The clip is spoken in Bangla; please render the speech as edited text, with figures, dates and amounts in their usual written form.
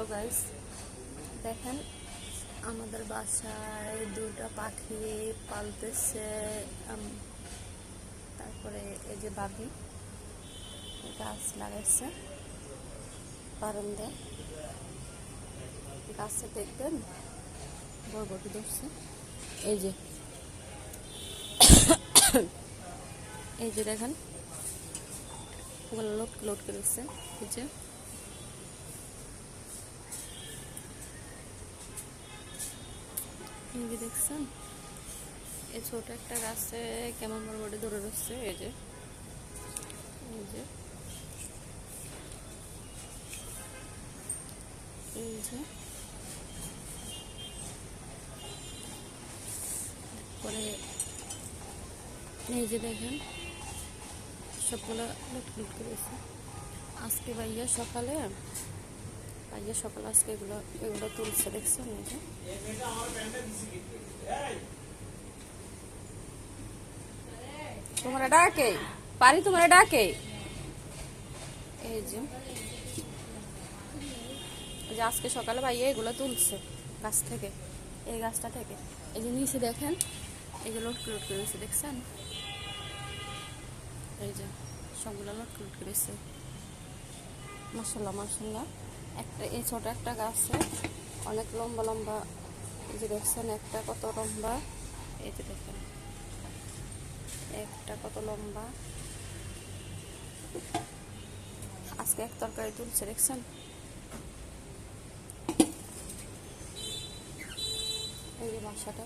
হ্যালো গাইস, দেখেন আমাদের বাসায় দুটো পাখি পালতেছে। তারপরে এই যে ভাবি গাছ লাগাইছে বারান্দায়। গাছে দেখবেন বরবটি ধরছে। এই যে এই যে দেখেন ওগুলো লোড করেছে। এই যে এই যে দেখছেন এই ছোট একটা গাছে কেমন বরবটি ধরে রচ্ছে। এই যে এই যে এই যে পরে এই যে দেখেন সবগুলো লুট করেছে। আজকে ভাইয়া সকালে আজকে এগুলো তুলছে, দেখছেন? এই যে তোমার ডাকে পারি, তোমার ডাকে। এই যে আজকে সকালে ভাইয়া এগুলো তুলছে গাছ থেকে, এই গাছটা থেকে। এই যে নিচে দেখেন এই যে লোড করেছে, দেখছেন? এই যে সবগুলো লোড করেছে। মাশাআল্লাহ একটা এই ছোট একটা গাছে অনেক লম্বা লম্বা। এই যে দেখছেন একটা কত লম্বা। এই যে দেখেন একটা কত লম্বা। আজকে এক তরকারি তুলছে, দেখছেন? এই যে বাসাটা